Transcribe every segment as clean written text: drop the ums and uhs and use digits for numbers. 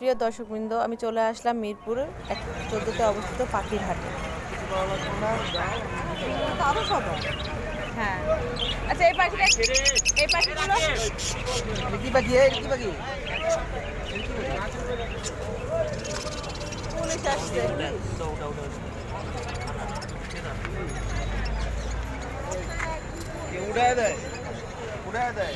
প্রিয় দর্শকবৃন্দ, আমি চলে আসলাম মিরপুর 14তে অবস্থিত পাখির হাটে। হ্যাঁ, আচ্ছা এই পাখিগুলো পুলিশ আসছে। উড়ায় দেয় উড়ায় দেয়।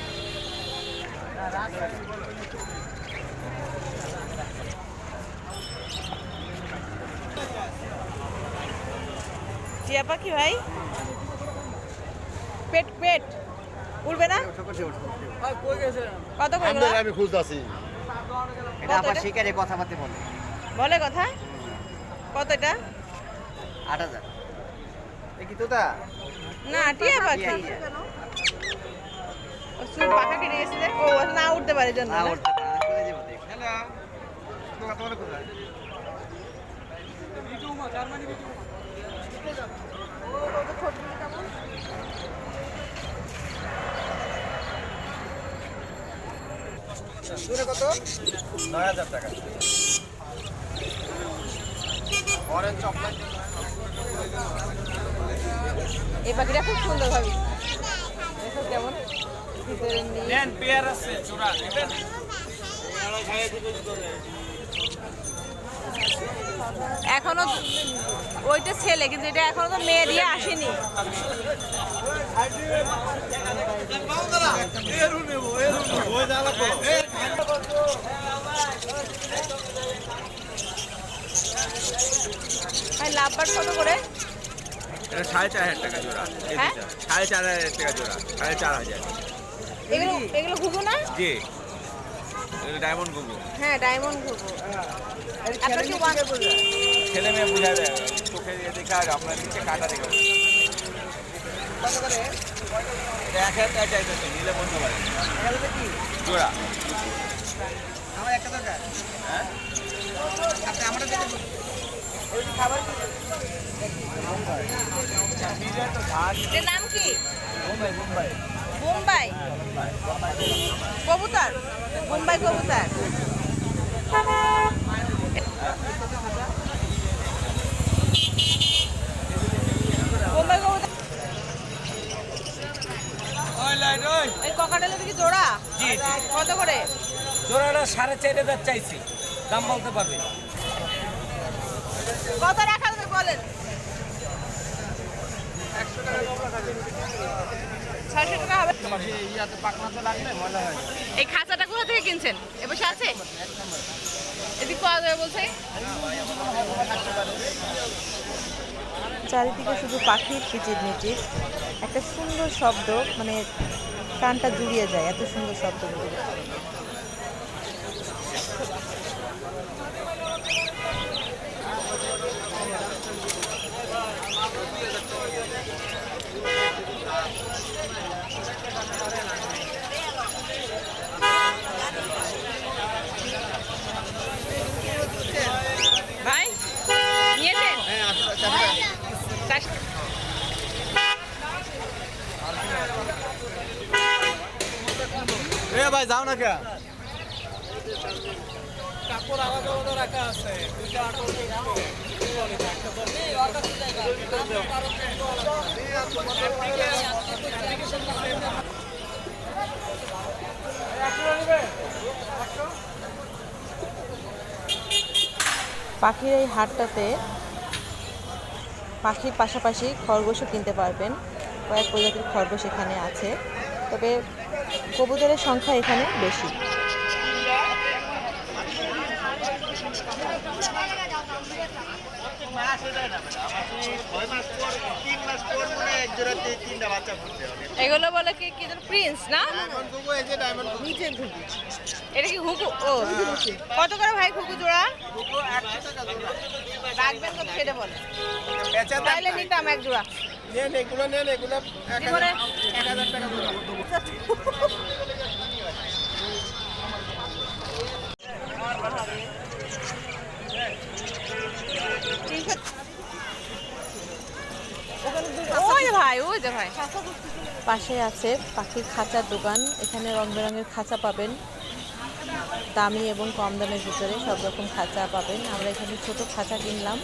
টিয়া পাখি ভাই, পেট পেট উড়বে না? কত করে? আমি খুঁজতেছি। এটা আবার শিকারে কথাবার্তা বলে। বলে কথা কত? এটা ৮,০০০। এ কি তোতা? না, টিয়া পাখি। সুর পাখা কেটে গেছে যে, ও না উঠতে পারে জন্য না না? উঠতে পারে না, চলে যাবো দেখ। হ্যালো, তোতা তোমার কোথায়? দূরে কত? ৯,০০০ টাকা। Orange chocolate. এই পাখিটা খুব সুন্দর ভাবি, দেখো কেমন ভিতরে নিয়ে। নেন পেয়ার আছে চূড়া নেবেন? এখনো ওইটা ছেলে, কিন্তু এটা এখনো তো মেয়ে দিয়ে আসেনি। লাভবার কত করে? এটা ৪,৫০০ টাকা জোড়া। হ্যাঁ? ৪,৫০০ টাকা জোড়া, ৪,৫০০। এগুলো এগুলো ঘুঘু না? জি, এটা ডায়মন্ড গুগু। হ্যাঁ, ডায়মন্ড ঘুঘু। আপনার কি ছেলে মেয়ে বুঝা দেয়, চোখে দেখে আর আপনার নিচে কাটা দেখে। কত করে? এটা ১,০০০ টাকা চাইতেছে, নিলে বলতে পারে এগুলো কি? জোড়া। আমার একটা দরকার। হ্যাঁ, আপনি আমারটা দিতে বলুন। ওই কি খাবার কি? এটার নাম কি? মুম্বাই মুম্বাই। বোম্বাই কবুতর, বোম্বাই কবুতর। বোম্বাই কবুতর। এই ককাটেলের কি জোড়া? জি জি, কত করে? জোড়াটা ৪,৫০০ চাইছি, দাম বলতে পারবে। কত রাখা যাবে বলেন? ৬০০ টাকা হবে। এই খাঁচাটা কোথা থেকে কিনছেন? এ বসে আছে এদিক পাওয়া যাবে বলছে। চারিদিকে শুধু পাখির কিচিরমিচির, একটা সুন্দর শব্দ, মানে কানটা জুড়িয়ে যায়, এত সুন্দর শব্দ। ভাই নিয়েছেন? এ ভাই যাও না কে? কাপড় আলাদা আলাদা রাখা আছে, দুইটা আটল পাখির এই হাটটাতে পাখির পাশাপাশি খরগোশও কিনতে পারবেন। কয়েক প্রজাতির খরগোশ এখানে আছে, তবে কবুতরের সংখ্যা এখানে বেশি। এগুলো বলে কি কি প্রিন্স না? এটা কি ঘুঘু? ও, কত করে ভাই ঘুঘু জোড়া? রাখবেন কত সেটা বলে, তাইলে নিতাম এক জোড়া। নেন এগুলো, নেন এগুলো ১,০০০ টাকা জোড়া। ওই ভাই, ওই যে ভাই পাশে আছে পাখির খাঁচার দোকান। এখানে রং বেরঙের খাঁচা পাবেন, দামি এবং কম দামের ভিতরে সব রকম খাঁচা পাবেন। আমরা এখানে ছোট খাঁচা কিনলাম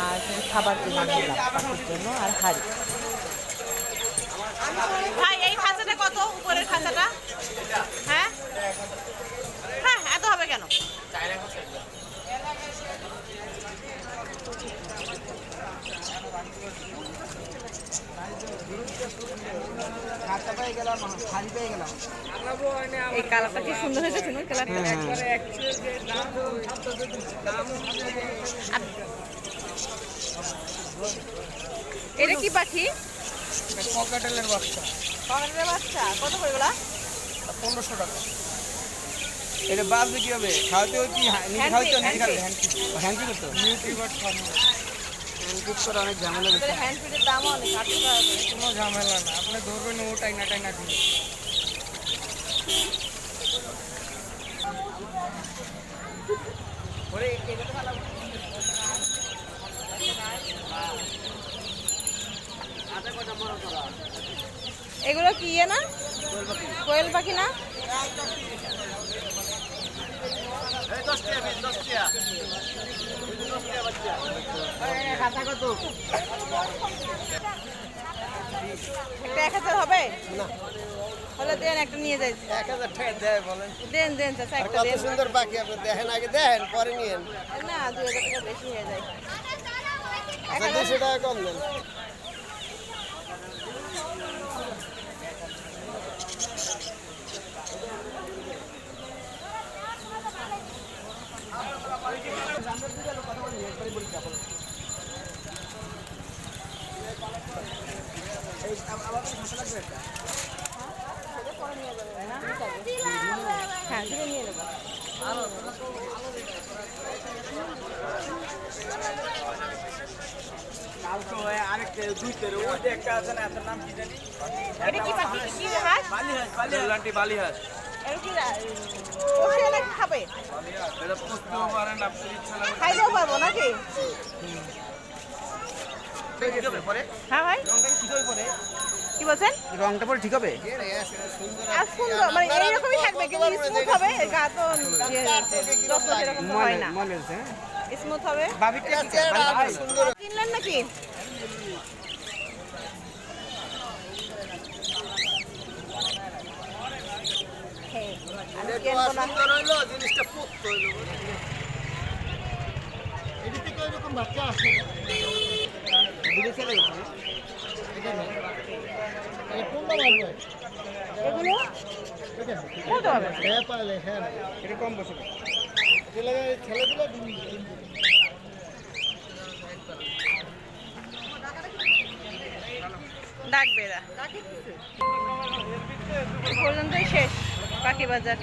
আর কিছু খাবার কিনে নিলাম পাখির জন্য আর হাড়ি। ভাই এই খাঁচাটা কত, উপরের খাঁচাটা? হ্যাঁ হ্যাঁ, এত হবে কেন? এই কালারটা কি সুন্দর হয়েছে, সুন্দর কালারটা। এটা কি পাখি? পকেটেলের বাচ্চা কমেন্টের বাচ্চা কত করে গুলা? 1500 টাকা। এটা বাঁচবে কি হবে? খাওয়াতে হচ্ছে নিজে খাওয়াতে নিজে খাবে হ্যান্ড কি করতে অনেক ঝামেলা বেশি। হ্যান্ড ফিডের দামও অনেক, 800 টাকা করে। কোনো ঝামেলা না, আপনি ধরবেন ও টাইনা টাইনা দিবে। এগুলো কি ইয়ে না, কোয়েল পাখি না? একটা 1000 হবে না? হলে দেন, একটা নিয়ে যাই। 1000 টাকা দেয় বলেন? দেন দেন চাচা, একটা কত দেন। সুন্দর পাখি, আপনি দেখেন, আগে দেখেন পরে নিয়েন। না 2000 টাকা বেশি হয়ে যায়। 200 টাকা কম দেন। হ্যাঁ ধীরে নিয়ে নেবো। এটা কি পাখি, কি হাঁস? বালিহাঁস এটা কি পোষে নাকি খাবে? এটা পুষতেও পারেন আপনি ইচ্ছা লাগবে। খাইতেও পারবো নাকি? হ্যাঁ ভাই, কি বলছেন? রংটা পরে ঠিক হবে? আর সুন্দর মানে এইরকমই থাকবে, কিন্তু স্মুথ হবে। গা তো যত যেরকম তো হয় না, স্মুথ হবে। কিনলেন নাকি? হ্যাঁ, আমি কিনবো না। জিনিসটা পোক্ত হইলো। এদিকে তো এরকম বাচ্চা আছে না? দূরে চলে গেছে। এগুলো কত হবে? এটা কম বছর। ডাকবে এরা। এই পর্যন্তই শেষ পাখি বাজার।